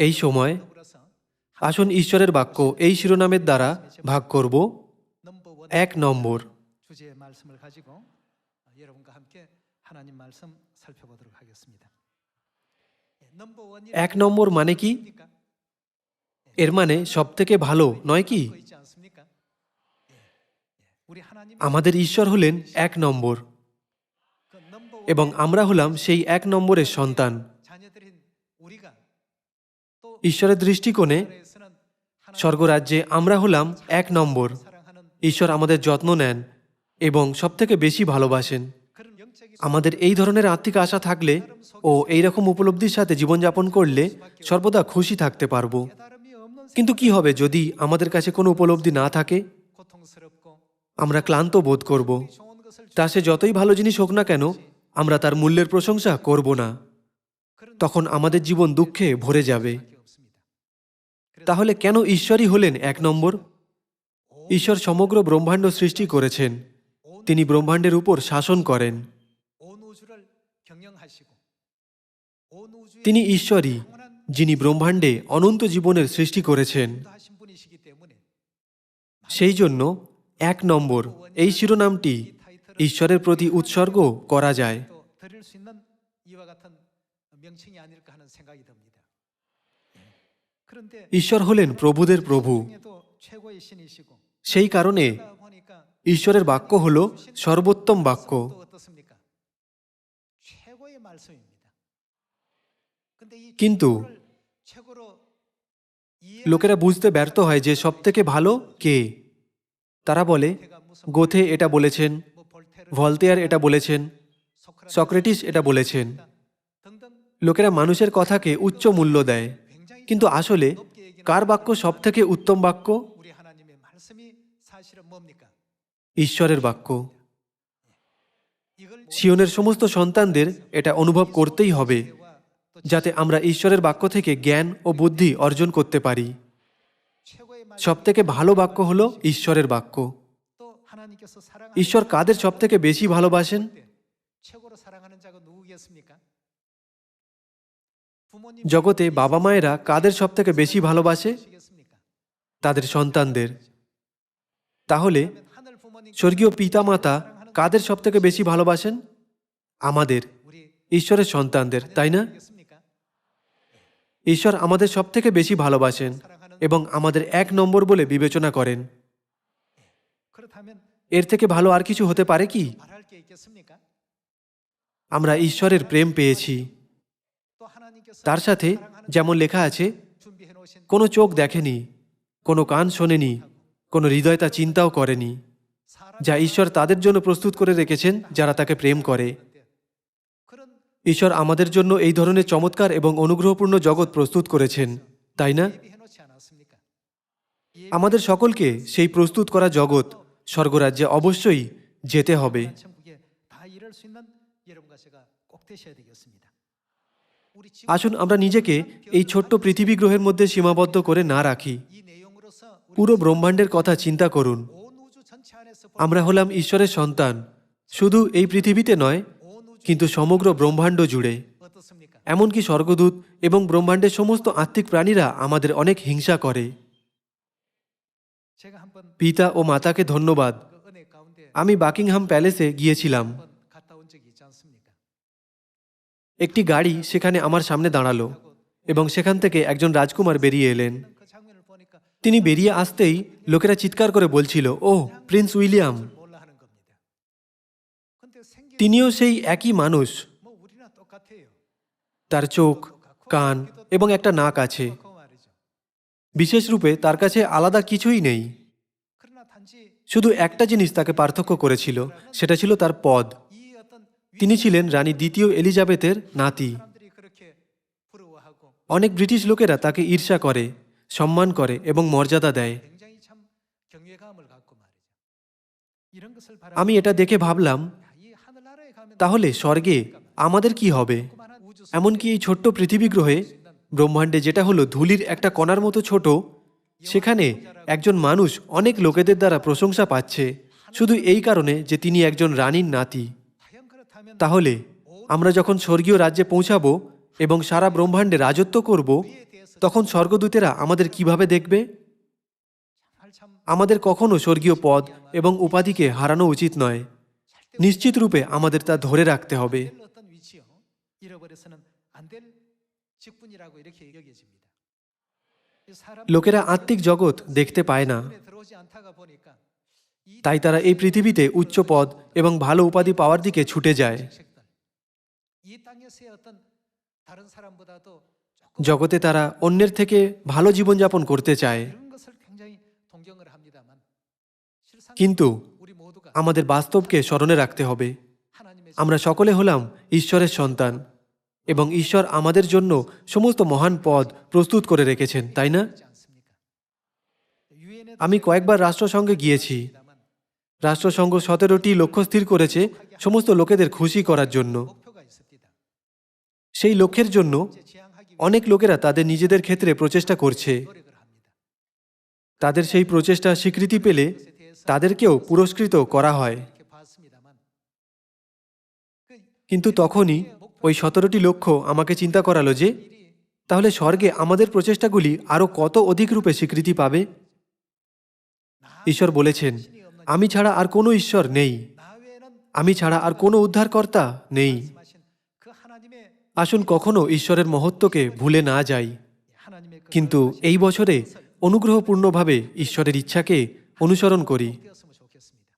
এই সময় আসুন ঈশ্বরের বাক্য এই শিরোনামের দ্বারা ভাগ করব। 1 নম্বর, 주제의 말씀을 가지고 여러분과 함께 하나님 말씀 살펴보도록 하겠습니다. 넘버 1 নম্বর মানে কি? এর মানে সবথেকে ভালো নয় কি? আমাদের ঈশ্বর হলেন 1 নম্বর এবং আমরা হলাম সেই 1 নম্বরের সন্তান। ঈশ্বরের দৃষ্টিকোণে স্বর্গরাজ্যে আমরা হলাম 1 নম্বর। ঈশ্বর আমাদের যত্ন নেন এবং সবথেকে বেশি ভালোবাসেন। আমাদের এই ধরনের আত্মিক আশা থাকলে ও এই রকম উপলব্ধির সাথে জীবনযাপন করলে সর্বদা খুশি থাকতে পারবো। কিন্তু কি হবে যদি আমাদের কাছে কোনো উপলব্ধি না থাকে? আমরা ক্লান্ত বোধ করব। তা সে যতই ভালো জিনিস হোক না কেন, আমরা তার মূল্যের প্রশংসা করব না। তখন আমাদের জীবন দুঃখে ভরে যাবে। তাহলে কেন ঈশ্বরই হলেন 1 নম্বর? ঈশ্বর সমগ্র ব্রহ্মাণ্ড সৃষ্টি করেছেন। তিনি ব্রহ্মাণ্ডের উপর শাসন করেন। তিনি ঈশ্বরই, যিনি ব্রহ্মাণ্ডে অনন্ত জীবনের সৃষ্টি করেছেন। সেই জন্য 1 নম্বর এই শিরোনামটি ঈশ্বরের প্রতি উৎসর্গ করা যায়। ঈশ্বর হলেন প্রভুদের প্রভু। সেই কারণে ঈশ্বরের বাক্য হল সর্বোত্তম বাক্য। কিন্তু লোকেরা বুঝতে ব্যর্থ হয় যে সবথেকে ভালো কে। তারা বলে গোথে এটা বলেছেন, ভলতেয়ার এটা বলেছেন, সক্রেটিস এটা বলেছেন। লোকেরা মানুষের কথাকে উচ্চ মূল্য দেয়। কিন্তু আসলে কার বাক্য সবথেকে উত্তম বাক্য? ঈশ্বরের বাক্য। সিয়নের সমস্ত সন্তানদের এটা অনুভব করতেই হবে, যাতে আমরা ঈশ্বরের বাক্য থেকে জ্ঞান ও বুদ্ধি অর্জন করতে পারি। সবথেকে ভালো বাক্য হলো ঈশ্বরের বাক্য। ঈশ্বর কাদের সবথেকে বেশি ভালোবাসেন? জগতে বাবা মায়েরা কাদের সবথেকে বেশি ভালোবাসে? তাদের সন্তানদের। তাহলে স্বর্গীয় পিতামাতা কাদের সবথেকে বেশি ভালোবাসেন? আমাদের, ঈশ্বরের সন্তানদের, তাই না? ঈশ্বর আমাদের সবথেকে বেশি ভালোবাসেন এবং আমাদের 1 নম্বর বলে বিবেচনা করেন। এর থেকে ভালো আর কিছু হতে পারে কি? আমরা ঈশ্বরের প্রেম পেয়েছি। তার সাথে যেমন লেখা আছে, কোনো চোখ দেখেনি, কোনো কান শোনেনি, কোনো হৃদয় তা চিন্তাও করেনি, যা ঈশ্বর তাদের জন্য প্রস্তুত করে রেখেছেন যারা তাকে প্রেম করে। ঈশ্বর আমাদের জন্য এই ধরনের চমৎকার এবং অনুগ্রহপূর্ণ জগৎ প্রস্তুত করেছেন, তাই না? আমাদের সকলকে সেই প্রস্তুত করা জগৎ স্বর্গরাজ্যে অবশ্যই যেতে হবে। আসুন আমরা নিজেকে এই ছোট্ট পৃথিবী গ্রহের মধ্যে সীমাবদ্ধ করে না রাখি। পুরো ব্রহ্মাণ্ডের কথা চিন্তা করুন। আমরা হলাম ঈশ্বরের সন্তান, শুধু এই পৃথিবীতে নয়, কিন্তু সমগ্র ব্রহ্মাণ্ড জুড়ে। এমনকি স্বর্গদূত এবং ব্রহ্মাণ্ডের সমস্ত আত্মিক প্রাণীরা আমাদের অনেক হিংসা করে। পিতা ও মাতাকে ধন্যবাদ। আমি বাকিংহাম প্যালেসে গিয়েছিলাম। একটি গাড়ি সেখানে আমার সামনে দাঁড়ালো এবং সেখান থেকে একজন রাজকুমার বেরিয়ে এলেন। তিনি বেরিয়ে আসতেই লোকেরা চিৎকার করে বলছিল, ও প্রিন্স উইলিয়াম। তিনিও সেই একই মানুষ। তার চোখ, কান এবং একটা নাক আছে। বিশেষ রূপে তার কাছে আলাদা কিছুই নেই। শুধু একটা জিনিস তাকে পার্থক্য করেছিল, সেটা ছিল তার পদ। তিনি ছিলেন রানী দ্বিতীয় এলিজাবেথের নাতি। অনেক ব্রিটিশ লোকেরা তাকে ঈর্ষা করে, সম্মান করে এবং মর্যাদা দেয়। আমি এটা দেখে ভাবলাম, তাহলে স্বর্গে আমাদের কি হবে? এমনকি এই ছোট্ট পৃথিবী গ্রহে, ব্রহ্মাণ্ডে যেটা হলো ধুলির একটা কণার মতো ছোট, সেখানে একজন মানুষ অনেক লোকেদের দ্বারা প্রশংসা পাচ্ছে, শুধু এই কারণে যে তিনি একজন রানীর নাতি। তাহলে আমরা যখন স্বর্গীয় রাজ্যে পৌঁছাবো এবং সারা ব্রহ্মাণ্ডে রাজত্ব করব, তখন স্বর্গদূতেরা আমাদের কিভাবে দেখবে? 정말 참 আমাদের কখনো স্বর্গীয় পদ এবং উপাধিকে হারানো উচিত নয়। নিশ্চিত রূপে আমাদের তা ধরে রাখতে হবে। 될 어떤 위치요 잃어버려서는 안 될 직분이라고 이렇게 여겨집니다. 이 사람들이 লোকেরা আত্মিক জগৎ দেখতে পায় না, 눈에 들어오지 않다가 보니까 이 তাই তারা এই পৃথিবীতে উচ্চ পদ এবং ভালো উপাধি পাওয়ার দিকে ছুটে যায়। 책들, 이 땅에서의 어떤 다른 사람보다도 조금 জগতে তারা অন্যের থেকে ভালো জীবনযাপন করতে চায়। 이런 것을 굉장히 동경을 합니다만 실상 কিন্তু 우리 모두가 আমাদের বাস্তবকে স্মরণে রাখতে হবে। 하나님의 আমরা সকলে হলাম ঈশ্বরের সন্তান এবং ঈশ্বর আমাদের জন্য সমস্ত মহান পদ প্রস্তুত করে রেখেছেন, তাই না? 지지 않습니까? 유엔에 আমি কয়েকবার রাষ্ট্রসংঘে গিয়েছি। রাষ্ট্রসংঘ 17টি লক্ষ্য স্থির করেছে সমস্ত লোকেদের খুশি করার জন্য। 목표가 있습니다. সেই লক্ষ্যের জন্য 이제 지향하기 অনেক লোকেরা তাদের নিজেদের ক্ষেত্রে প্রচেষ্টা করছে। 노력을 합니다. তাদের সেই প্রচেষ্টা স্বীকৃতি পেলে 그것에 대해서 তাদেরকেও পুরস্কৃত করা হয়। 이렇게 봤습니다만 그 কিন্তু তখনই ওই 17টি লক্ষ্য আমাকে চিন্তা করালো যে 일이 তাহলে স্বর্গে আমাদের প্রচেষ্টাগুলি আরও কত অধিক রূপে স্বীকৃতি পাবে। ঈশ্বর বলেছেন, আমি ছাড়া আর কোনো ঈশ্বর নেই, 나 외에는 আমি ছাড়া আর কোনো উদ্ধারকর্তা নেই। 말씀하신 그 하나님의 আসুন কখনো ঈশ্বরের মহত্বকে ভুলে না যাই, 하나님의 그 কিন্তু এই বছরে অনুগ্রহপূর্ণভাবে ঈশ্বরের ইচ্ছাকে অনুসরণ করি। 되었으면 좋겠습니다.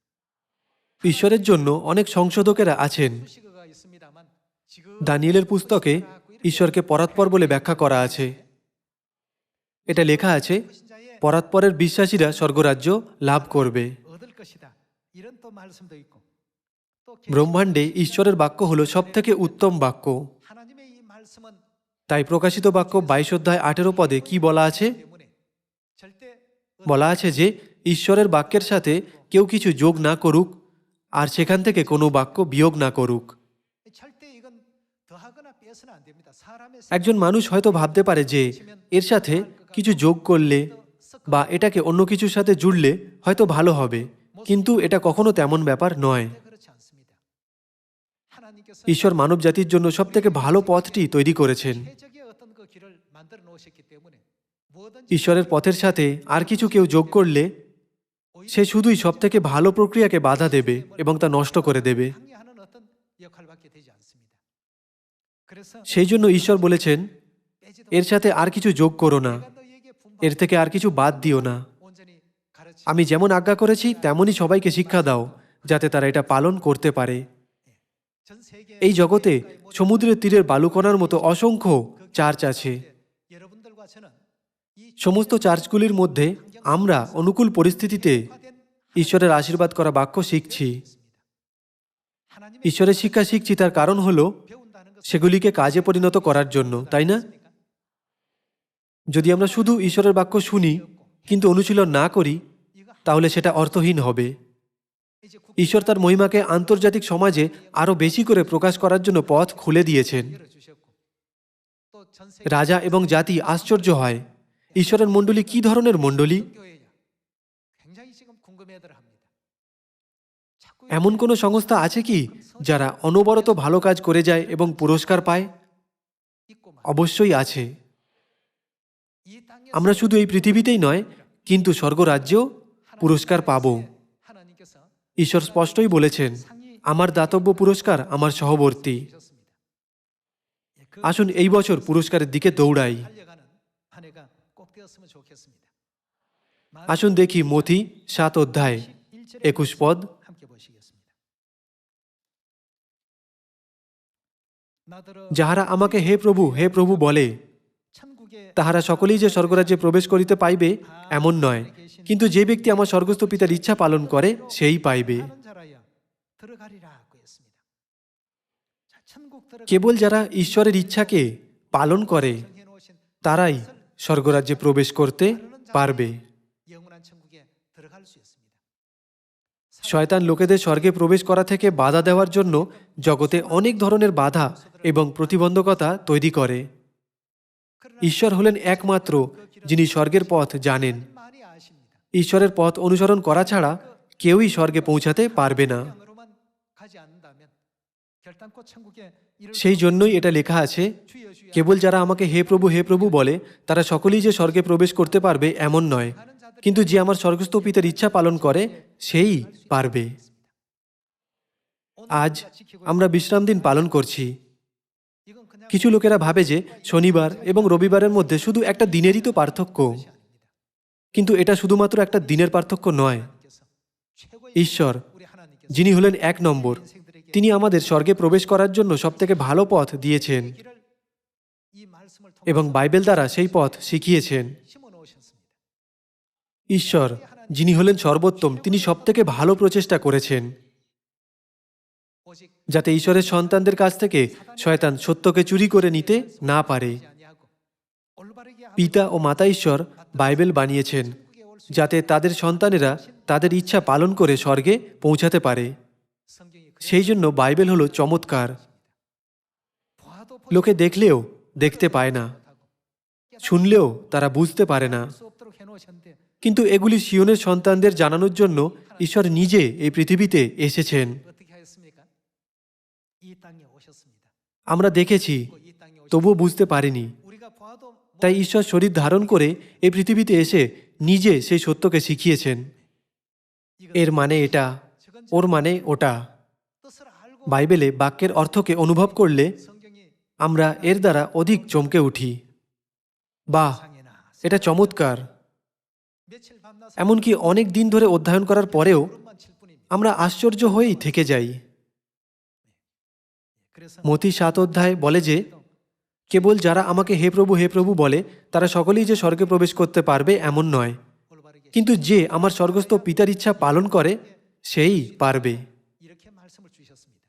ঈশ্বরের জন্য অনেক সংশোধকেরা আছেন। 수식어가 있습니다만 지금 দানিয়েলের পুস্তকে ঈশ্বরকে পরাৎপর বলে ব্যাখ্যা করা আছে। এটা লেখা আছে, 신자의 পরাৎপরের বিশ্বাসীরা স্বর্গরাজ্য লাভ করবে। 얻을 것이다. 이런 또 말씀도 있고 또 ব্রহ্মাণ্ডে ঈশ্বরের বাক্য হলো সবথেকে উত্তম বাক্য। 하나님의 이 말씀은 তাই প্রকাশিত বাক্য 22 অধ্যায় 18 পদে কি বলা আছে? 때문에 절대 বলা আছে যে ঈশ্বরের বাক্যের সাথে কেউ কিছু যোগ না করুক, আর সেখান থেকে কোনো বাক্য বিয়োগ না করুক। 절대 이건 더하거나 빼서는 안 됩니다. 사람의 একজন মানুষ হয়তো ভাবতে পারে যে এর সাথে কিছু যোগ করলে বা এটাকে অন্য কিছুর সাথে জুড়লে হয়তো ভালো হবে, কিন্তু এটা কখনো তেমন ব্যাপার নয়। 생각에 그렇지 않습니다. 하나님께서 ঈশ্বর মানব জাতির জন্য সবথেকে ভালো পথটি তৈরি করেছেন। 최적의 어떤 그 길을 만들어 놓으셨기 때문에 뭐든지 ঈশ্বরের পথের সাথে আর কিছু কেউ যোগ করলে সে শুধুই সবথেকে ভালো প্রক্রিয়াকে বাধা দেবে এবং তা নষ্ট করে দেবে। 항해하는 어떤 역할밖에 되지 않습니다. 그래서 সেই জন্য ঈশ্বর বলেছেন, 빼지도 এর সাথে আর কিছু যোগ করো না, 내가 너희에게 분방 এর থেকে আর কিছু বাদ দিও না। 온전히 가르치 আমি যেমন আজ্ঞা করেছি তেমনই সবাইকে শিক্ষা দাও, যাতে তারা এটা পালন করতে পারে। 전 세계 এই জগতে সমুদ্রের তীরের বালুকণার মতো অসংখ্য চার্চ আছে। 여러분들과 저는 이 সমস্ত চার্চগুলির মধ্যে আমরা অনুকূল পরিস্থিতিতে ঈশ্বরের আশীর্বাদ করা বাক্য শিখছি। 하나님의 ঈশ্বরের শিক্ষা শিখছি, তার কারণ হলো 배운다는 것은 সেগুলিকে কাজে পরিণত করার জন্য, তাই না? যদি আমরা শুধু ঈশ্বরের বাক্য শুনি কিন্তু অনুশীলন না করি, তাহলে সেটা অর্থহীন হবে। 이제 ঈশ্বর তার মহিমাকে আন্তর্জাতিক সমাজে আরও বেশি করে প্রকাশ করার জন্য পথ খুলে দিয়েছেন। 열어주셨고 또 전 세계 রাজা এবং জাতি আশ্চর্য হয়, ঈশ্বরের মণ্ডলী কি ধরনের মণ্ডলী? 교회야 굉장히 지금 궁금해들 합니다. 자꾸 এমন কোনো সংস্থা আছে কি যারা অনবরত ভালো কাজ করে যায় এবং পুরস্কার পায়? 있고 말. অবশ্যই আছে। 이 땅에 আমরা শুধু এই পৃথিবীতেই নয়, কিন্তু স্বর্গরাজ্যেও পুরস্কার পাব। 하나님께서 ঈশ্বর স্পষ্টই বলেছেন, আমার দাতব্য পুরস্কার আমার সহবর্তী। 주셨습니다. 예, 그 আসুন এই বছর পুরস্কারের দিকে দৌড়াই। 달려가는 한 해가 꼭 되었으면 좋겠습니다. আসুন দেখি মথি 7 অধ্যায় 21 পদ। 함께 보시겠습니다. 나더러 যাহারা আমাকে হে প্রভু বলে, 천국에 তাহারা সকলেই যে স্বর্গরাজ্যে প্রবেশ করিতে পাইবে এমন নয়, কিন্তু যে ব্যক্তি আমার স্বর্গস্থ পিতার ইচ্ছা পালন করে সেই পাইবে। 하는 자라야 들어가리라고 했습니다. 자, 천국 들어가 কেবল যারা ঈশ্বরের ইচ্ছাকে পালন করে 해 놓으신 তারাই স্বর্গরাজ্যে প্রবেশ করতে পারবে। 영원한 천국에 들어갈 수 있습니다. শয়তান লোকেদের স্বর্গে প্রবেশ করা থেকে বাধা দেওয়ার জন্য জগতে অনেক ধরনের বাধা এবং প্রতিবন্ধকতা তৈরি করে। ঈশ্বর হলেন একমাত্র যিনি স্বর্গের পথ জানেন। 많이 아십니다. ঈশ্বরের পথ অনুসরণ করা ছাড়া কেউই স্বর্গে পৌঁছাতে পারবে না। 방으로만 가지 않는다면 결단코 천국에 이를 সেই জন্যই এটা লেখা আছে, 주여 주여 কেবল যারা আমাকে হে প্রভু বলে তারা সকলেই যে স্বর্গে প্রবেশ করতে পারবে এমন নয়, কিন্তু যে আমার স্বর্গস্থ পিতার ইচ্ছা পালন করে সেই পারবে। আজ আমরা বিশ্রাম দিন পালন করছি। 이건 그냥 কিছু লোকেরা ভাবে যে শনিবার এবং রবিবারের মধ্যে শুধু একটা দিনেরই তো পার্থক্য, কিন্তু এটা শুধুমাত্র একটা দিনের পার্থক্য নয়। 최고의 ঈশ্বর, 우리 하나님께서 যিনি হলেন 1 নম্বর, তিনি আমাদের স্বর্গে প্রবেশ করার জন্য সবথেকে ভালো পথ দিয়েছেন 길을 이 말씀을 এবং 통해서 বাইবেল দ্বারা সেই পথ শিখিয়েছেন। 심어 놓으셨습니다. ঈশ্বর, যিনি হলেন সর্বোত্তম, তিনি সবথেকে ভালো প্রচেষ্টা করেছেন 오직 যাতে ঈশ্বরের সন্তানদের কাছ থেকে শয়তান সত্যকে চুরি করে নিতে না পারে। 하지 아니하고 올바르게 পিতা ও মাতা ঈশ্বর বাইবেল বানিয়েছেন 천국에 올 수 যাতে তাদের সন্তানেরা তাদের ইচ্ছা পালন করে স্বর্গে পৌঁছাতে পারে। 성경이 সেই জন্য বাইবেল হলো চমৎকার। 보아도 লোকে দেখলেও দেখতে পায় না, শুনলেও তারা বুঝতে পারে না, 수 없도록 해놓으셨는데 কিন্তু এগুলি সিয়নের সন্তানদের জানানোর জন্য ঈশ্বর নিজে এই পৃথিবীতে এসেছেন। 어떻게 하였습니까? 이 땅에 오셨습니다. আমরা দেখেছি, 이 땅에 오셨 তবুও বুঝতে পারিনি। 우리가 보아도 তাই ঈশ্বর শরীর ধারণ করে এই পৃথিবীতে এসে নিজে সেই সত্যকে শিখিয়েছেন। এর মানে এটা, ওর মানে ওটা। 뜻을 알고 বাইবেলে বাক্যের অর্থকে অনুভব করলে 성경이 আমরা এর দ্বারা অধিক চমকে উঠি। বাহ, 상이나 এটা চমৎকার। 며칠 밤낮 এমনকি অনেক দিন ধরে অধ্যয়ন করার পরেও 물음만 칠 뿐입니다. আমরা আশ্চর্য হয়েই থেকে যাই। 그래서 মতি 7 অধ্যায় বলে যে কেবল যারা আমাকে হে প্রভু বলে তারা সকলেই যে স্বর্গে প্রবেশ করতে পারবে এমন নয়, 올바르게 কিন্তু যে আমার স্বর্গস্থ পিতার ইচ্ছা পালন করে সেই পারবে। 이렇게 말씀을 주셨습니다.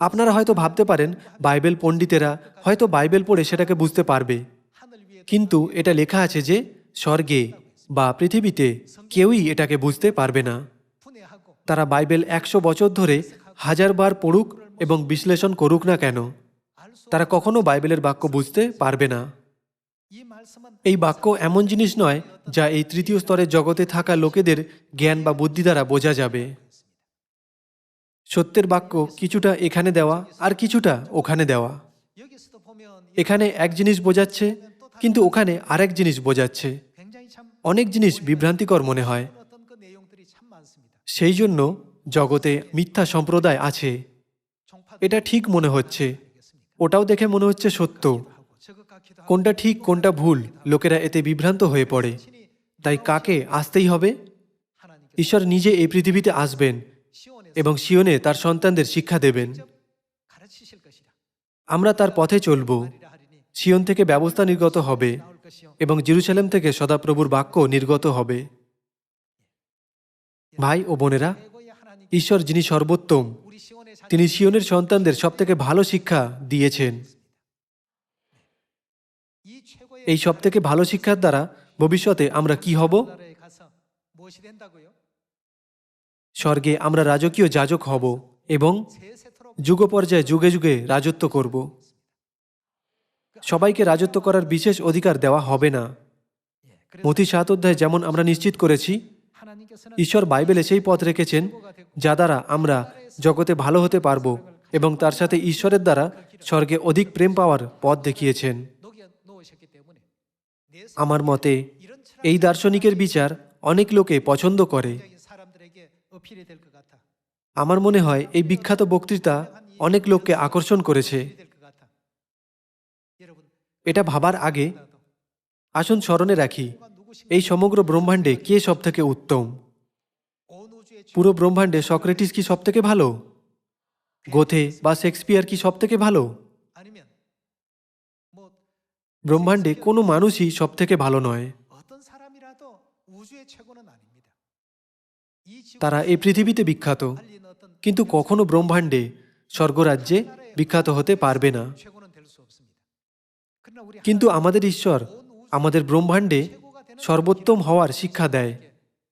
আপনারা হয়তো ভাবতে পারেন বাইবেল পণ্ডিতেরা হয়তো বাইবেল পড়ে সেটাকে বুঝতে পারবে, 하늘 위에 কিন্তু এটা লেখা আছে যে স্বর্গে বা পৃথিবীতে কেউই এটাকে বুঝতে পারবে না। 분해하고 তারা বাইবেল 100 বছর ধরে 1000 বার পড়ুক এবং বিশ্লেষণ করুক না কেন, 알수 তারা কখনো বাইবেলের বাক্য বুঝতে পারবে না। 이 말씀은 এই বাক্য এমন জিনিস নয় যা এই তৃতীয় স্তরের জগতে থাকা লোকেদের জ্ঞান বা বুদ্ধি দ্বারা বোঝা যাবে। সত্যের বাক্য কিছুটা এখানে দেওয়া আর কিছুটা ওখানে দেওয়া। 여기서도 보면 এখানে এক জিনিস বোঝাচ্ছে, কিন্তু ওখানে আরেক জিনিস বোঝাচ্ছে। 굉장히 참 অনেক জিনিস বিভ্রান্তিকর মনে হয়। 어떤 그 내용들이 참 많습니다. সেই জন্য জগতে মিথ্যা সম্প্রদায় আছে। 종파 এটা ঠিক মনে হচ্ছে, ওটাও দেখে মনে হচ্ছে সত্য। 저것 같기도 하고 কোনটা ঠিক কোনটা ভুল লোকেরা এতে বিভ্রান্ত হয়ে পড়ে। তাই কাকে আসতেই হবে? 하나님께서 ঈশ্বর নিজে এই পৃথিবীতে আসবেন 시온에서 এবং সিয়নে তার সন্তানদের শিক্ষা দেবেন। 가르치실 것이라 আমরা তার পথে চলব। 하리라 하리니 সিয়ন থেকে ব্যবস্থা নির্গত হবে 나올 것이요 এবং জেরুসালেম থেকে সদাপ্রভুর বাক্য নির্গত হবে। ভাই ও বোনেরা, 최고의 하나님 ঈশ্বর যিনি সর্বোত্তম, 우리 시온의 자녀 তিনি সিয়নের সন্তানদের সবথেকে ভালো শিক্ষা দিয়েছেন। 이 최고의 এই সবথেকে ভালো শিক্ষার দ্বারা ভবিষ্যতে আমরা কি হব? 나라에 가서 무엇이 된다고요? স্বর্গে আমরা রাজকীয় যাজক হব এবং 세세토록 যুগ পর্যায়ে যুগে যুগে রাজত্ব করব। সবাইকে রাজত্ব করার বিশেষ অধিকার দেওয়া হবে না। মথি 7 অধ্যায়ে যেমন আমরা নিশ্চিত করেছি, 하나님께서는 ঈশ্বর বাইবেলে সেই পথ রেখেছেন যা দ্বারা আমরা জগতে ভালো হতে পারব এবং তার সাথে ঈশ্বরের দ্বারা স্বর্গে অধিক প্রেম পাওয়ার পথ দেখিয়েছেন। 녹여 놓으셨기 때문에 내 আমার মতে 이런 এই দার্শনিকের বিচার অনেক লোকে পছন্দ করে। 철학적인 사람들에게 어필이 될 것 같아. আমার মনে হয় এই বিখ্যাত বক্তৃতা অনেক লোককে আকর্ষণ করেছে। 어필이 될것 같아. 여러분, এটা ভাবার আগে 나도 আসুন স্মরণে রাখি 누가 누구신가? এই সমগ্র ব্রহ্মাণ্ডে কে সব থেকে উত্তম। 온 우주의 পুরো ব্রহ্মাণ্ডে সক্রেটিস কি সব থেকে ভালো? গোথে বা শেক্সপিয়ার কি সব থেকে ভালো? 아니면 뭐 ব্রহ্মাণ্ডে কোনো মানুষই সব থেকে ভালো নয়। 어떤 사람이라도 우주의 최고는 아닙니다. 이 지구 তারা এই পৃথিবীতে বিখ্যাত, 알린 어떤 কিন্তু কখনো ব্রহ্মাণ্ডে স্বর্গরাজ্যে বিখ্যাত হতে পারবে না। 최고는 될 수 없습니다. 그러나 우리 কিন্তু আমাদের ঈশ্বর আমাদের ব্রহ্মাণ্ডে 최고가 되는 সর্বোত্তম হওয়ার শিক্ষা দেয়।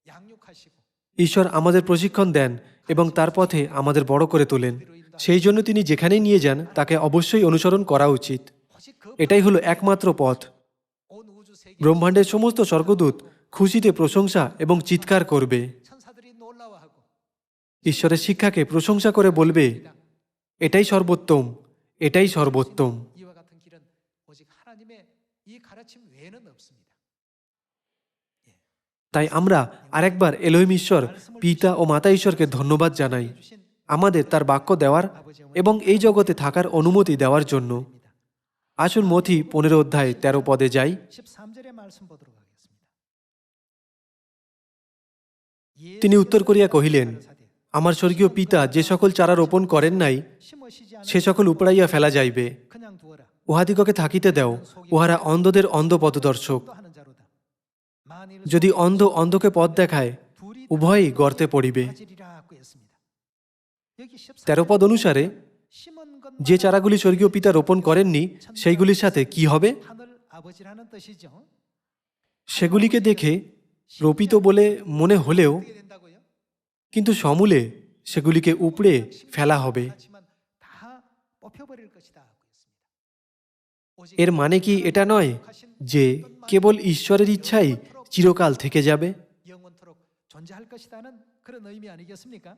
양육하시고 ঈশ্বর আমাদের প্রশিক্ষণ দেন এবং তার পথে আমাদের বড় করে তোলেন। সেই জন্য তিনি যেখানেই নিয়ে যান তাকে অবশ্যই অনুসরণ করা উচিত। 오직 그 এটাই হলো একমাত্র পথ। 온 우주 세계 ব্রহ্মাণ্ডের সমস্ত স্বর্গদূত খুশিতে প্রশংসা এবং চিৎকার করবে। 천사들이 놀라워하고 ঈশ্বরের শিক্ষাকে প্রশংসা করে বলবে, এটাই সর্বোত্তম, এটাই সর্বোত্তম। 이와 같은 길은 오직 하나님의 이 가르침 외에는 없습니다. তাই আমরা আরেকবার এলোহিম ঈশ্বর, পিতা ও মাতা ঈশ্বরকে ধন্যবাদ জানাই আমাদের তার বাক্য দেওয়ার এবং এই জগতে থাকার অনুমতি দেওয়ার জন্য। আসুন মথি 15 অধ্যায় 13 পদে যাই। 13절의 말씀 보도록 하겠습니다. তিনি উত্তর করিয়া কহিলেন, আমার স্বর্গীয় পিতা যে সকল চারা রোপণ করেন নাই 심으시지 সে সকল উপড়াইয়া ফেলা যাইবে। 그냥 두어라. উহাদিগকে থাকিতে দাও, উহারা অন্ধদের অন্ধ পথদর্শক। 또 하는 자로다. 만일 যদি অন্ধ অন্ধকে পথ দেখায়, 둘이 উভয়ই গর্তে পড়িবে। 가지리라고 했습니다. 여기 13 পদ অনুসারে 심은 যে 것마다 চারাগুলি স্বর্গীয় পিতা রোপণ করেননি সেইগুলির সাথে কি হবে? 하늘 아버지라는 뜻이죠. সেগুলিকে দেখে রোপিত বলে মনে হলেও 어떻게 된다고요? কিন্তু সমূলে সেগুলিকে উপড়ে ফেলা হবে। 하지만 다 뽑혀버릴 것이다고 했습니다. 오직 এর মানে কি এটা নয় যে কেবল ঈশ্বরের ইচ্ছাই চিরকাল থেকে যাবে? 영원토록 존재할 것이다는 그런 의미 아니겠습니까?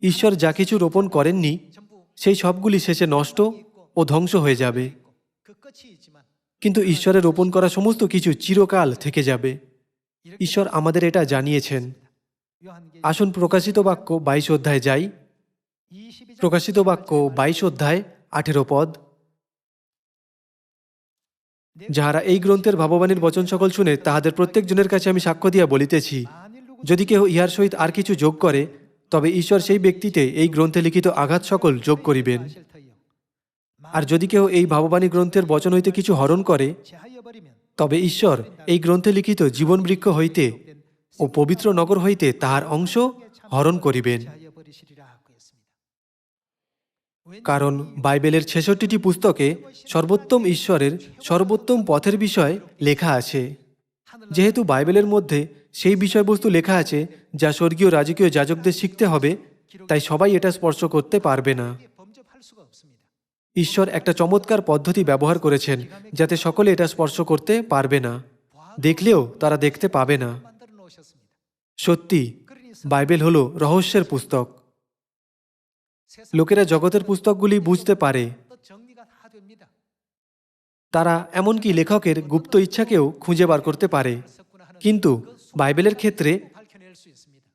ঈশ্বর যা কিছু রোপণ করেননি 전부 সেই সবগুলি শেষে নষ্ট ও ধ্বংস হয়ে যাবে, 그 끝이 있지만 কিন্তু ঈশ্বরের রোপণ করা সমস্ত কিছু চিরকাল থেকে যাবে। ঈশ্বর আমাদের এটা জানিয়েছেন। 요한계시록 আসুন প্রকাশিত বাক্য 22 অধ্যায় যাই। 22장 প্রকাশিত বাক্য 22 অধ্যায় 18 পদ। যাহারা এই গ্রন্থের ভাববাণীর বচন সকল শুনে তাহাদের প্রত্যেকজনের কাছে আমি সাক্ষ্য দিয়া বলিতেছি, 만일 누구 যদি কেহ ইহার সহিত আর কিছু যোগ করে তবে ঈশ্বর সেই ব্যক্তিতে এই গ্রন্থে লিখিত আঘাত সকল যোগ করিবেন। 하실 터이요. আর যদি কেহ এই ভাববাণী গ্রন্থের বচন হইতে কিছু হরণ করে 제하여 버리면 তবে ঈশ্বর এই গ্রন্থে লিখিত জীবন বৃক্ষ হইতে ও পবিত্র নগর হইতে তাহার অংশ হরণ করিবেন। 제하여 버리시리라고 했습니다. কারণ বাইবেলের 66টি পুস্তকে সর্বোত্তম ঈশ্বরের সর্বোত্তম পথের বিষয় লেখা আছে। যেহেতু বাইবেলের মধ্যে সেই বিষয়বস্তু লেখা আছে যা স্বর্গীয় রাজকীয় যাজকদের শিখতে হবে, তাই সবাই এটা স্পর্শ করতে পারবে না। 이게 범접할 수가 없습니다. ঈশ্বর একটা চমৎকার পদ্ধতি ব্যবহার করেছেন যাতে সকলে এটা স্পর্শ করতে পারবে না, দেখলেও তারা দেখতে পাবে না। 만들어 놓으셨습니다. সত্যি বাইবেল হলো রহস্যের পুস্তক। লোকেরা জগতের পুস্তকগুলি বুঝতে পারে, 또 정리가 다 됩니다. তারা এমনকি লেখকের গুপ্ত ইচ্ছাকেও খুঁজে বার করতে পারে, 썼구나 하는 কিন্তু বাইবেলের ক্ষেত্রে 밝혀낼 수 있습니다.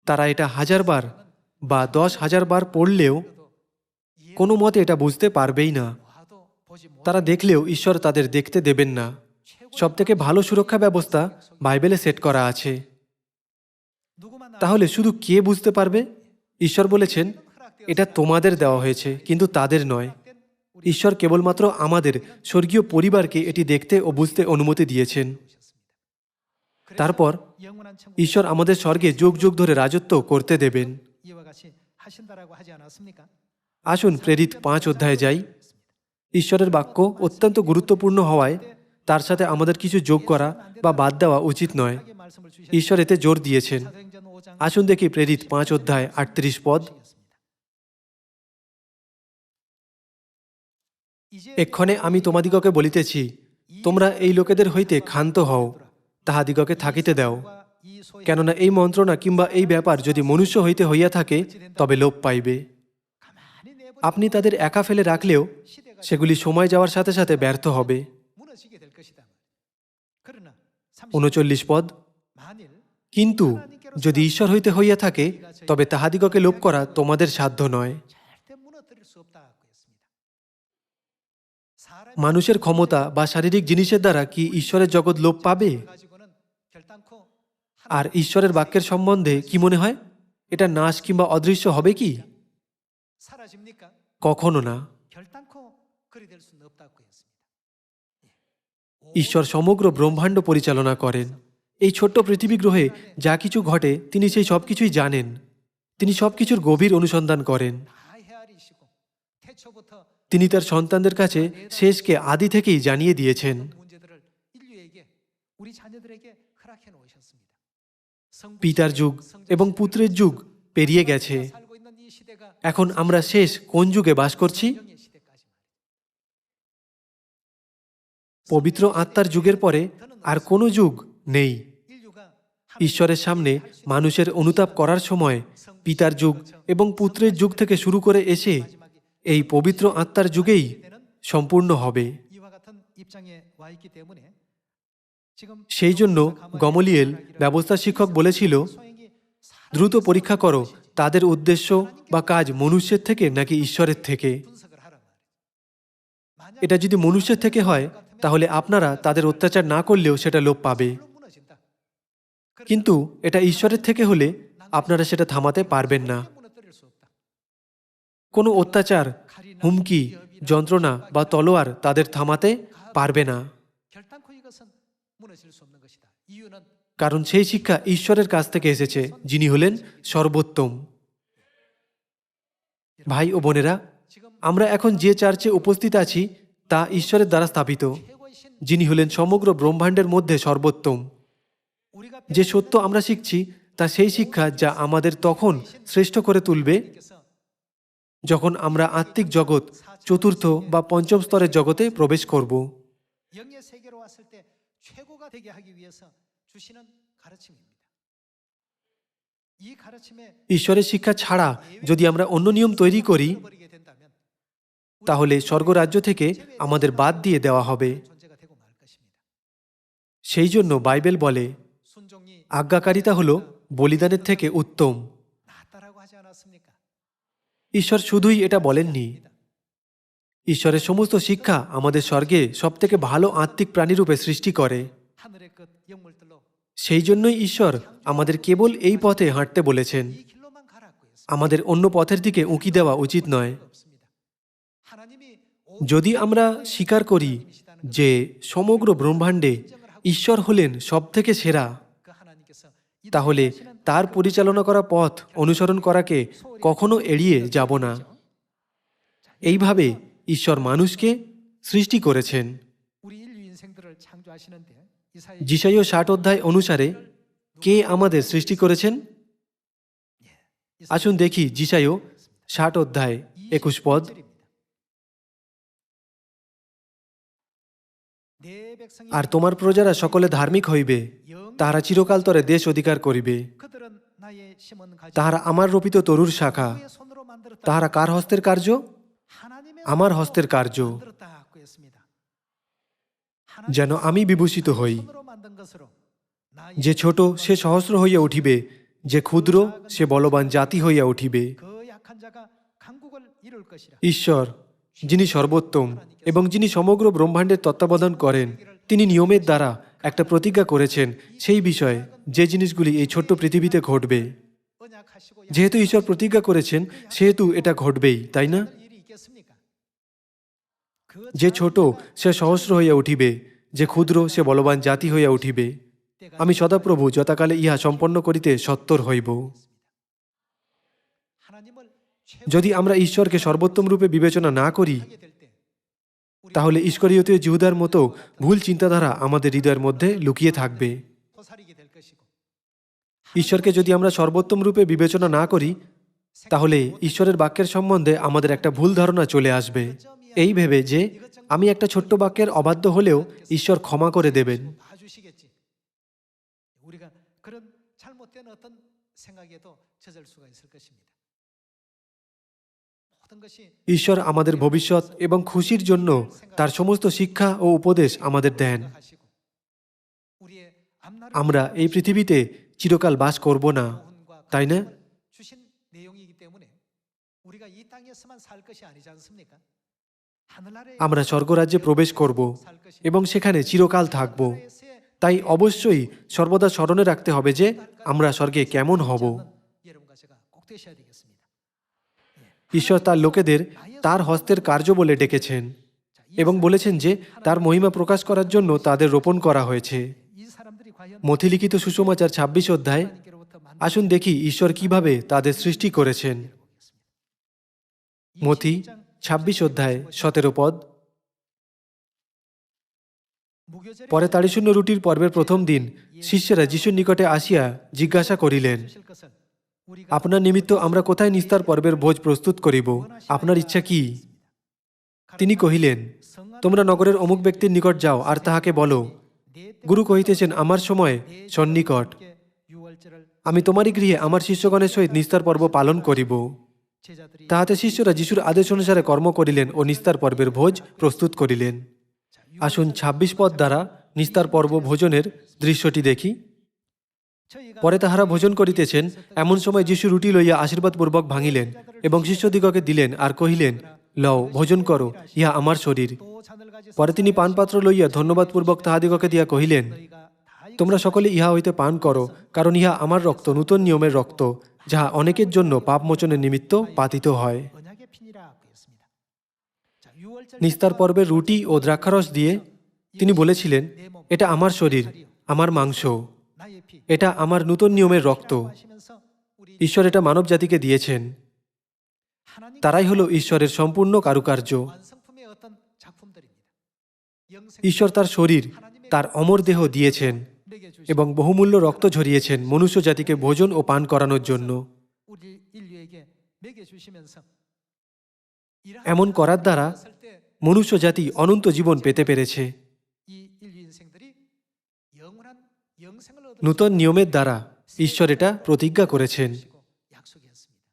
তারা এটা 1000 বার বা 10,000 বার পড়লেও কোনো মতে এটা বুঝতে পারবেই না। 와도 보지 못. তারা দেখলেও ঈশ্বর তাদের দেখতে দেবেন না। সবথেকে ভালো সুরক্ষা ব্যবস্থা বাইবেলে সেট করা আছে। 누구만 তাহলে শুধু কে বুঝতে পারবে? ঈশ্বর বলেছেন এটা তোমাদের দেওয়া হয়েছে, কিন্তু তাদের নয়। ঈশ্বর কেবলমাত্র আমাদের স্বর্গীয় পরিবারকে এটি দেখতে ও বুঝতে অনুমতি দিয়েছেন। তারপর 영원한 천국 ঈশ্বর আমাদের স্বর্গে যুগ যুগ ধরে রাজত্ব করতে দেবেন। 이와 같이 하신다라고 하지 않았습니까? আসুন প্রেরিত 5 অধ্যায়ে যাই। ঈশ্বরের বাক্য অত্যন্ত গুরুত্বপূর্ণ হওয়ায় তার সাথে আমাদের কিছু যোগ করা বা বাদ দেওয়া উচিত নয়। 하게 말씀을 주셨습니다. ঈশ্বর এতে জোর দিয়েছেন। 사도행전 5장 আসুন দেখি প্রেরিত 5 অধ্যায় 38 পদ। 이제 এক্ষণে আমি তোমাদিগকে বলিতেছি, তোমরা এই লোকেদের হইতে ক্ষান্ত হও, তাহাদিগকে থাকিতে দাও। 이 소위 কেননা এই মন্ত্রণা কিংবা এই ব্যাপার যদি মনুষ্য হইতে হইয়া থাকে তবে লোপ পাইবে। 가만히 내버려 আপনি তাদের একা ফেলে রাখলেও 시대가 সেগুলি সময় যাওয়ার সাথে সাথে ব্যর্থ হবে। 무너지게 될 것이다. 그러나 39 পদ। 만일 কিন্তু যদি ঈশ্বর হইতে হইয়া থাকে তবে তাহাদিগকে লোপ করা তোমাদের সাধ্য নয়। 절대 무너뜨릴 수 없다고 했습니다. 사람이 মানুষের ক্ষমতা বা শারীরিক জিনিসের দ্বারা কি ঈশ্বরের জগৎ লোপ পাবে? 가지고는 결단코 আর ঈশ্বরের বাক্যের সম্বন্ধে কি মনে হয়? এটা নাশ কিংবা অদৃশ্য হবে কি? 사라집니까? কখনো না। 결단코 그리 될 수는 없다고 했습니다. ঈশ্বর সমগ্র ব্রহ্মাণ্ড পরিচালনা করেন। এই ছোট্ট পৃথিবী গ্রহে যা কিছু ঘটে তিনি সেই সব কিছুই জানেন। তিনি সব কিছুর গভীর অনুসন্ধান করেন। 다 헤아리시고 태초부터 তিনি তার সন্তানদের কাছে শেষকে আদি থেকেই জানিয়ে দিয়েছেন। 문제들을 인류에게 우리 자녀들에게 허락해 놓으셨습니다. পিতার যুগ এবং পুত্রের যুগ পেরিয়ে গেছে। 살고 있는 이 시대가 এখন আমরা শেষ কোন যুগে বাস করছি? 영의 시대까지 পবিত্র আত্মার যুগের পরে আর কোনো যুগ নেই। 인류가 ঈশ্বরের সামনে মানুষের অনুতাপ করার সময় পিতার যুগ এবং পুত্রের যুগ থেকে শুরু করে এসে এই পবিত্র আত্মার যুগেই সম্পূর্ণ হবে। 이와 같은 입장에 와 있기 때문에 지금 সেই জন্য গমলিয়েল ব্যবস্থা শিক্ষক বলেছিল, 소행이 দ্রুত পরীক্ষা করো তাদের উদ্দেশ্য বা কাজ মনুষ্যের থেকে নাকি ঈশ্বরের থেকে। 분석을 하란 말이에요. এটা যদি মনুষ্যের থেকে হয় তাহলে আপনারা তাদের অত্যাচার না করলেও সেটা লোপ পাবে, 물론 무너진다. কিন্তু এটা ঈশ্বরের থেকে হলে আপনারা সেটা থামাতে পারবেন না। 무너뜨릴 수 없다. কোনো অত্যাচার, হুমকি, যন্ত্রণা বা তলোয়ার তাদের থামাতে পারবে না, 결단코 이것은 무너질 수 없는 것이다. 이유는 কারণ সেই শিক্ষা ঈশ্বরের কাছ থেকে এসেছে, যিনি হলেন সর্বোত্তম। ভাই ও বোনেরা, 지금 আমরা এখন যে চার্চে উপস্থিত আছি তা ঈশ্বরের দ্বারা স্থাপিত, 최고이신 যিনি হলেন সমগ্র ব্রহ্মাণ্ডের মধ্যে সর্বোত্তম। 우리가 যে সত্য আমরা শিখছি তা সেই শিক্ষা যা আমাদের তখন শ্রেষ্ঠ করে তুলবে 께서 যখন আমরা আত্মিক জগৎ, চতুর্থ বা পঞ্চম স্তরের জগতে প্রবেশ করব। 영의 세계로 왔을 때 최고가 되게 하기 위해서 주시는 가르침입니다. 이 가르침에 ঈশ্বরের শিক্ষা ছাড়া যদি আমরা অন্য নিয়ম তৈরি করি 버리게 된다면 তাহলে স্বর্গরাজ্য থেকে আমাদের বাদ দিয়ে দেওয়া হবে। 존재가 되고 말 것입니다. সেই জন্য বাইবেল বলে 순종이 আজ্ঞাকারিতা হলো বলিদানের থেকে উত্তম। 낫다라고 하지 않았습니까? ঈশ্বর শুধুই এটা বলেননি, ঈশ্বরের সমস্ত শিক্ষা আমাদের স্বর্গে সবথেকে ভালো আত্মিক প্রাণীরূপে সৃষ্টি করে। 하늘의 끝 영물들로 সেই জন্যই ঈশ্বর আমাদের কেবল এই পথে হাঁটতে বলেছেন, 이 길로만 가라고 했습니다. আমাদের অন্য পথের দিকে উঁকি দেওয়া উচিত নয়। 없습니다. 하나님이 যদি আমরা স্বীকার করি যে সমগ্র ব্রহ্মাণ্ডে ঈশ্বর হলেন সবথেকে সেরা, 그 하나님께서 তাহলে তার পরিচালনা করা পথ অনুসরণ করাকে কখনো এড়িয়ে যাব না। এইভাবে ঈশ্বর মানুষকে সৃষ্টি করেছেন। 우리 인류 인생들을 창조하시는데 이사야 যিশাইয় 60 অধ্যায় অনুসারে কে আমাদের সৃষ্টি করেছেন? আসুন দেখি যিশাইয় 60 অধ্যায় 21 পদ। 내 백성이 আর তোমার প্রজারা সকলে ধার্মিক হইবে, তাহারা চিরকাল তরে দেশ অধিকার করিবে। 그들은 나의 심은 가지 তাহারা আমার রোপিত তরুর শাখা। 그의 손으로 만들었다. তাহারা কার হস্তের কার্য? 하나님의 আমার 손으로 হস্তের কার্য, 만들었다고 했습니다. যেন আমি বিভূষিত হই। 손으로 만든 것으로 나의 যে ছোট সে সহস্র হইয়া উঠিবে, যে ক্ষুদ্র সে বলবান জাতি হইয়া উঠিবে। 그 약한 자가 강국을 이룰 것이라. ঈশ্বর যিনি সর্বোত্তম এবং যিনি সমগ্র ব্রহ্মাণ্ডের তত্ত্বাবধান করেন, তিনি নিয়মের দ্বারা একটা প্রতিজ্ঞা করেছেন সেই বিষয়ে যে জিনিসগুলি এই ছোট্ট পৃথিবীতে ঘটবে। 언약하시고 যেহেতু ঈশ্বর প্রতিজ্ঞা করেছেন সেহেতু এটা ঘটবেই, তাই না? 일이 있겠습니까? 그 যে ছোট সে সহস্র হইয়া উঠিবে, যে ক্ষুদ্র সে বলবান জাতি হইয়া উঠিবে। আমি সদাপ্রভু যথাকালে ইহা সম্পন্ন করিতে সত্তর হইব। 하나님을 যদি আমরা ঈশ্বরকে সর্বোত্তম রূপে বিবেচনা না করি 최고하게 될 때 তাহলে ইস্করিয়তীয় জিহুদার মতো ভুল চিন্তাধারা আমাদের হৃদয়ের মধ্যে লুকিয়ে থাকবে। 포살이게 될 것이고 ঈশ্বরকে যদি আমরা সর্বোত্তম রূপে বিবেচনা না করি তাহলে ঈশ্বরের বাক্যের সম্বন্ধে আমাদের একটা ভুল ধারণা চলে আসবে, এই ভেবে যে আমি একটা ছোট্ট বাক্যের অবাধ্য হলেও ঈশ্বর ক্ষমা করে দেবেন। 봐주시겠지. 우리가 그런 잘못된 어떤 생각에도 젖을 수가 있을 것입니다. 모든 것이 ঈশ্বর আমাদের ভবিষ্যৎ এবং খুশির জন্য তার সমস্ত শিক্ষা ও উপদেশ আমাদের দেন। 하시고 우리의 앞날을 আমরা এই পৃথিবীতে চিরকাল বাস করব না, 교훈과 তাই না? 가르침을 주신 내용이기 때문에 우리가 이 땅에서만 살 것이 아니지 않습니까? 하늘나라에 আমরা স্বর্গরাজ্যে প্রবেশ করব 살 것이 এবং সেখানে চিরকাল থাকব। 하늘나라에서의 তাই অবশ্যই সর্বদা স্মরণে রাখতে হবে যে আমরা স্বর্গে কেমন হব। 여러분과 제가 꼭 되셔야 되겠습니다. ঈশ্বর তার লোকেদের তার হস্তের কার্য বলে ডেকেছেন এবং বলেছেন যে তার মহিমা প্রকাশ করার জন্য তাদের রোপণ করা হয়েছে। 이 사람들이 과연 মথিলিখিত সুসমাচার 26 অধ্যায়। 하나님께로부터 만난 আসুন দেখি ঈশ্বর কিভাবে তাদের সৃষ্টি করেছেন। মথি 26 অধ্যায় 17 পদ। 무교절에 পরে তাড়িশূন্য রুটির পর্বের প্রথম দিন শিষ্যেরা যিশুর নিকটে আসিয়া জিজ্ঞাসা করিলেন, 주실 것을 우리가 আপনার নিমিত্ত আমরা কোথায় নিস্তার পর্বের ভোজ প্রস্তুত করিব? আপনার ইচ্ছা কি? তিনি কহিলেন, তোমরা নগরের অমুক ব্যক্তির নিকট যাও আর তাহাকে বলো, গুরু কহিতেছেন আমার সময় সন্নিকট, আমি তোমারই গৃহে আমার শিষ্যগণের সহিত নিস্তার পর্ব পালন করিব। 제자들이 তাহাতে শিষ্যরা যিশুর আদেশ অনুসারে কর্ম করিলেন ও নিস্তার পর্বের ভোজ প্রস্তুত করিলেন। আসুন ২৬ পদ দ্বারা নিস্তার পর্ব ভোজনের দৃশ্যটি দেখি। 저희가 পরে তাহারা ভোজন করিতেছেন, এমন সময় যিশু রুটি লইয়া আশীর্বাদপূর্বক ভাঙিলেন এবং শিষ্যদিগকে দিলেন আর কহিলেন, লও, ভোজন করো, ইহা আমার শরীর। 또 잔을 가지사 পরে তিনি পানপাত্র লইয়া ধন্যবাদপূর্বক তাহাদিগকে দিয়া কহিলেন, 너희가 다 তোমরা সকলে ইহা হইতে পান করো, কারণ ইহা আমার রক্ত, নূতন নিয়মের রক্ত, যাহা অনেকের জন্য পাপমোচনের নিমিত্ত পাতিত হয়। 언약의 피니라고 했습니다. 자, 6월절 নিস্তার পর্বের রুটি ও দ্রাক্ষারস দিয়ে তিনি বলেছিলেন, এটা আমার শরীর, আমার মাংস, 나의 피 এটা আমার নূতন নিয়মের রক্ত। 하시면서 우리 ঈশ্বর এটা মানব জাতিকে দিয়েছেন। 하나님 তারাই হলো ঈশ্বরের সম্পূর্ণ কারুকার্য। 완성품의 어떤 작품들입니다. 영생 ঈশ্বর তার শরীর, তার অমর দেহ দিয়েছেন 내게 주신 এবং বহুমূল্য রক্ত ঝরিয়েছেন মনুষ্য জাতিকে ভোজন ও পান করানোর জন্য। 우리 인류에게 먹여 주시면서 এমন করার দ্বারা মনুষ্য জাতি অনন্ত জীবন পেতে পেরেছে। 이 인류 인생들이 영원한 영생을 얻을 নূতন নিয়মের দ্বারা ঈশ্বর এটা প্রতিজ্ঞা করেছেন। 약속했습니다.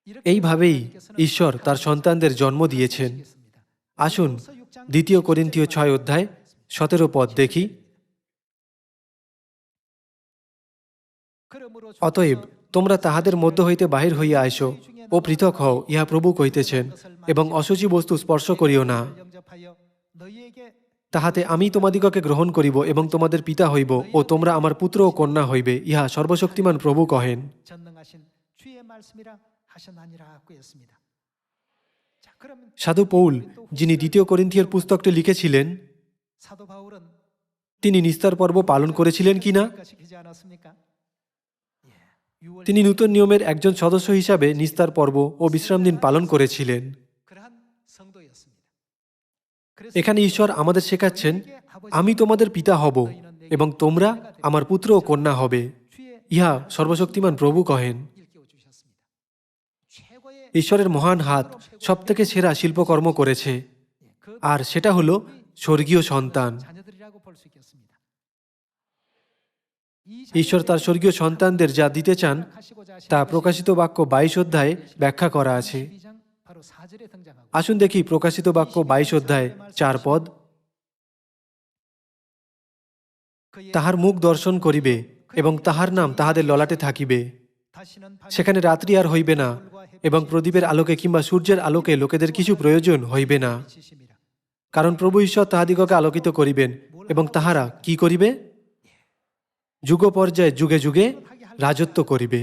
이렇게 এইভাবেই 하나님께서는 ঈশ্বর তার সন্তানদের জন্ম দিয়েছেন। 하시겠습니다. আসুন 고린도서 6장 ২ কোরিন্থীয় ৬ অধ্যায় ১৭ পদ দেখি। 그러므로 অতএব তোমরা তাহাদের মধ্য হইতে বাহির হইয়া আইসো ও পৃথক হও, ইহা প্রভু কহিতেছেন, এবং অশুচি বস্তু স্পর্শ করিও না, 영접하여 너희에게 তাহাতে আমি তোমাদিগকে গ্রহণ করিব এবং তোমাদের পিতা হইব ও তোমরা আমার পুত্র ও কন্যা হইবে, ইহা সর্বশক্তিমান প্রভু কহেন। 전능하신 주의 말씀이라 하셨나니라고 했습니다. 자, 그러면 সাধু পৌল, যিনি ২ কোরিন্থীয়ের পুস্তকটি লিখেছিলেন, 사도 바울은 তিনি নিস্তার পর্ব পালন করেছিলেন কিনা? 시키지 않았습니까? 예. 6월 তিনি নূতন নিয়মের একজন সদস্য হিসাবে নিস্তার পর্ব ও বিশ্রাম দিন পালন করেছিলেন। 그러한 성도였습니다. 그래서 এখানে ঈশ্বর আমাদের শেখাচ্ছেন, আমি তোমাদের পিতা হব এবং তোমরা আমার পুত্র ও কন্যা হবে, 주의 ইহা সর্বশক্তিমান প্রভু কহেন। 일깨워 주셨습니다. 최고의 ঈশ্বরের মহান হাত সবথেকে সেরা শিল্পকর্ম করেছে, 그 আর সেটা হলো স্বর্গীয় সন্তান। 자녀들이라고 볼 수 있겠습니다. 이 ঈশ্বর তার স্বর্গীয় সন্তানদের যা দিতে চান 하시고자 하신 তা প্রকাশিত বাক্য ২২ অধ্যায়ে ব্যাখ্যা করা আছে। 12장 바로 4절에 등장하고 আসুন দেখি প্রকাশিত বাক্য ২২ অধ্যায় ৪ পদ। 그의 তাহার মুখ দর্শন করিবে এবং তাহার নাম তাহাদের ললাটে থাকিবে। 다시는 সেখানে রাত্রি আর হইবে না এবং প্রদীপের আলোকে কিংবা সূর্যের আলোকে লোকেদের কিছু প্রয়োজন হইবে না, 지심이라. কারণ প্রভু ঈশ্বর তাহাদিগকে আলোকিত করিবেন এবং তাহারা কি করিবে? যুগ পর্যায়ে যুগে যুগে রাজত্ব করিবে।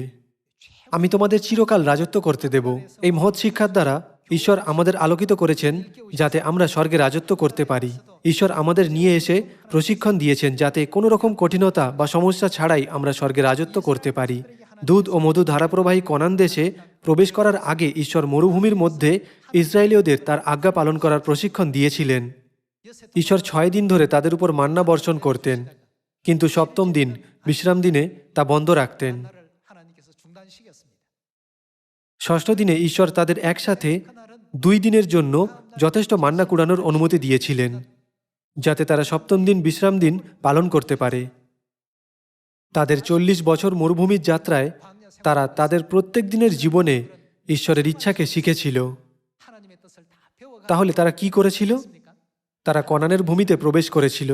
আমি তোমাদের চিরকাল রাজত্ব করতে দেব। এই মহৎ শিক্ষার দ্বারা ঈশ্বর আমাদের আলোকিত করেছেন যাতে আমরা স্বর্গে রাজত্ব করতে পারি। ঈশ্বর আমাদের নিয়ে এসে প্রশিক্ষণ দিয়েছেন যাতে কোনো রকম কঠিনতা বা সমস্যা ছাড়াই আমরা স্বর্গে রাজত্ব করতে পারি। দুধ ও মধু ধারাপ্রবাহী কনান দেশে প্রবেশ করার আগে ঈশ্বর মরুভূমির মধ্যে ইসরায়েলীয়দের তার আজ্ঞা পালন করার প্রশিক্ষণ দিয়েছিলেন। ঈশ্বর ৬ দিন ধরে তাদের উপর মান্না বর্ষণ করতেন, কিন্তু সপ্তম দিন বিশ্রাম দিনে তা বন্ধ রাখতেন। 나를 하나님께서 중단시켰습니다. ষষ্ঠ দিনে ঈশ্বর তাদের একসাথে 그날은 2 দিনের জন্য যথেষ্ট মান্না কুড়ানোর অনুমতি দিয়েছিলেন, যাতে তারা সপ্তম দিন বিশ্রাম দিন পালন করতে পারে। তাদের 40 বছর মরুভূমির যাত্রায় তারা তাদের প্রত্যেক দিনের জীবনে ঈশ্বরের ইচ্ছাকে শিখেছিল। 하나님의 뜻을 다 배워가 তাহলে তারা কি করেছিল? 습니까? তারা কনানের ভূমিতে প্রবেশ করেছিল।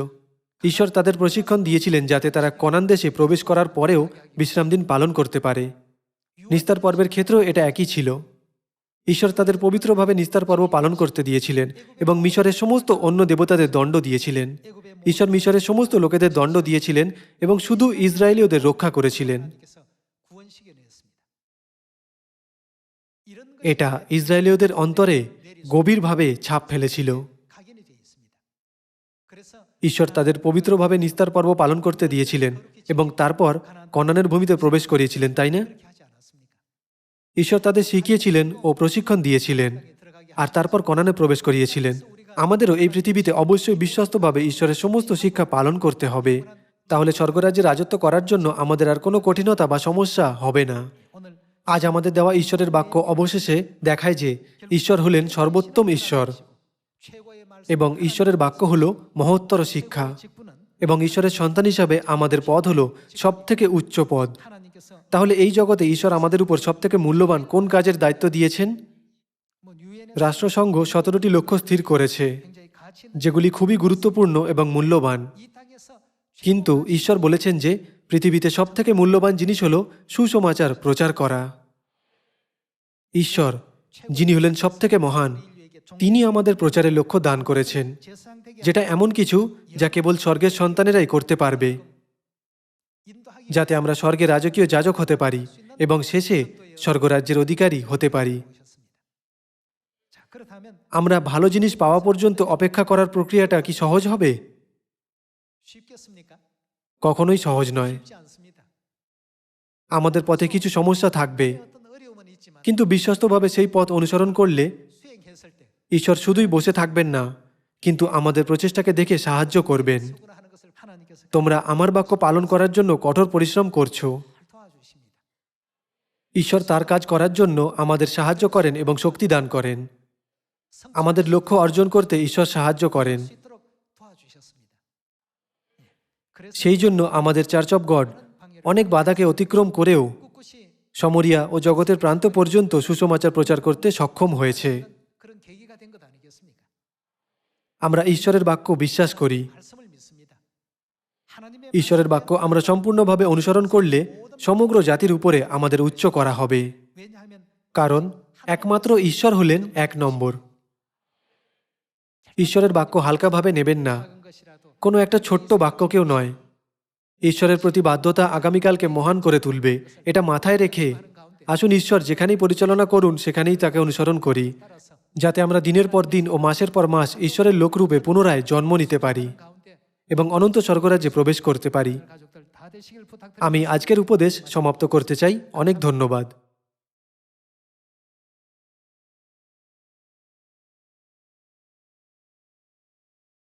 ঈশ্বর তাদের প্রশিক্ষণ দিয়েছিলেন যাতে তারা কনান দেশে প্রবেশ করার পরেও বিশ্রাম দিন পালন করতে পারে। নিস্তার পর্বের ক্ষেত্রেও এটা একই ছিল। ঈশ্বর তাদের পবিত্রভাবে নিস্তার পর্ব পালন করতে দিয়েছিলেন এবং মিশরের সমস্ত অন্য দেবতাদের দণ্ড দিয়েছিলেন। ঈশ্বর মিশরের সমস্ত লোকেদের দণ্ড দিয়েছিলেন এবং শুধু ইসরায়েলীয়দের রক্ষা করেছিলেন। 하나님께서 구원시켜냈습니다. 이런 এটা ইসরায়েলীয়দের অন্তরে গভীরভাবে ছাপ ফেলেছিল। 각인이 되어 있습니다. 그래서 ঈশ্বর তাদের পবিত্রভাবে নিস্তার পর্ব পালন করতে দিয়েছিলেন এবং তারপর কনানের ভূমিতে প্রবেশ করিয়েছিলেন, তাই না? 그렇게 하지 않았습니까? ঈশ্বর তাদের শিখিয়েছিলেন ও প্রশিক্ষণ দিয়েছিলেন 들어가게 আর তারপর কনানে প্রবেশ করিয়েছিলেন। আমাদেরও এই পৃথিবীতে অবশ্যই বিশ্বস্তভাবে ঈশ্বরের সমস্ত শিক্ষা পালন করতে হবে, তাহলে স্বর্গরাজ্যে রাজত্ব করার জন্য আমাদের আর কোনো কঠিনতা বা সমস্যা হবে না। 오늘 আজ আমাদের দেওয়া ঈশ্বরের বাক্য অবশেষে দেখায় যে ঈশ্বর হলেন সর্বোত্তম ঈশ্বর 최고의 말씀 এবং ঈশ্বরের বাক্য হল মহত্তর শিক্ষা। 직분은 এবং ঈশ্বরের সন্তান হিসাবে আমাদের পদ হলো সবথেকে উচ্চ পদ। 하나님께서 তাহলে এই জগতে ঈশ্বর আমাদের উপর সবথেকে মূল্যবান কোন কাজের দায়িত্ব দিয়েছেন? 뭐 유엔에서 রাষ্ট্রসংঘ 17টি লক্ষ্য স্থির করেছে, 굉장히 가치 있는 যেগুলি খুবই গুরুত্বপূর্ণ এবং মূল্যবান। 이 땅에서 কিন্তু ঈশ্বর বলেছেন যে পৃথিবীতে সবথেকে মূল্যবান জিনিস হলো সুসমাচার প্রচার করা। ঈশ্বর, যিনি হলেন সবথেকে মহান, তিনি আমাদের প্রচারের লক্ষ্য দান করেছেন, 제사장되게 যেটা এমন কিছু যা কেবল স্বর্গের সন্তানেরাই করতে পারবে, 인도하기 যাতে আমরা স্বর্গের রাজকীয় যাজক হতে পারি এবং শেষে স্বর্গরাজ্যের অধিকারী হতে পারি। 오셨습니다. 자, 그렇다면 আমরা ভালো জিনিস পাওয়া পর্যন্ত অপেক্ষা করার প্রক্রিয়াটা কি সহজ হবে? 쉽겠습니까? কখনোই সহজ নয়। 쉽지 않습니다. আমাদের পথে কিছু সমস্যা থাকবে, 어떤 어려움은 있지만 কিন্তু বিশ্বস্তভাবে সেই পথ অনুসরণ করলে 수행했을 때 ঈশ্বর শুধুই বসে থাকবেন না, কিন্তু আমাদের প্রচেষ্টাকে দেখে সাহায্য করবেন। 수고를 하는 것을 하나님께서 তোমরা আমার বাক্য পালন করার জন্য কঠোর পরিশ্রম করছো। 도와주십니다. ঈশ্বর তার কাজ করার জন্য আমাদের সাহায্য করেন এবং শক্তি দান করেন। আমাদের লক্ষ্য অর্জন করতে ঈশ্বর সাহায্য করেন। 수 있도록 도와주셨습니다. 그래서 সেই জন্য আমাদের চার্চ অব গড অনেক বাধাকে অতিক্রম করেও 꿋꿋이 সমরিয়া ও জগতের প্রান্ত পর্যন্ত সুসমাচার প্রচার করতে সক্ষম হয়েছে। 그런 계기가 된 것 아니겠습니까? আমরা ঈশ্বরের বাক্য বিশ্বাস করি। 말씀을 믿습니다. 하나님의 ঈশ্বরের বাক্য আমরা সম্পূর্ণভাবে অনুসরণ করলে সমগ্র জাতির উপরে আমাদের উচ্চ করা হবে, 왜냐하면 কারণ একমাত্র ঈশ্বর হলেন এক নম্বর। ঈশ্বরের বাক্য হালকাভাবে নেবেন না, 작은 것이라도 কোনো একটা ছোট্ট বাক্যকেও নয়। ঈশ্বরের প্রতি বাধ্যতা আগামীকালকে মহান করে তুলবে, এটা মাথায় রেখে আসুন ঈশ্বর যেখানেই পরিচালনা করুন সেখানেই তাকে অনুসরণ করি, 따라서 যাতে আমরা দিনের পর দিন ও মাসের পর মাস ঈশ্বরের লোকরূপে পুনরায় জন্ম নিতে পারি 가운데 এবং অনন্ত স্বর্গরাজ্যে প্রবেশ করতে পারি। 가족들 다 되시길 부탁드립니다. আমি আজকের উপদেশ সমাপ্ত করতে চাই। অনেক ধন্যবাদ।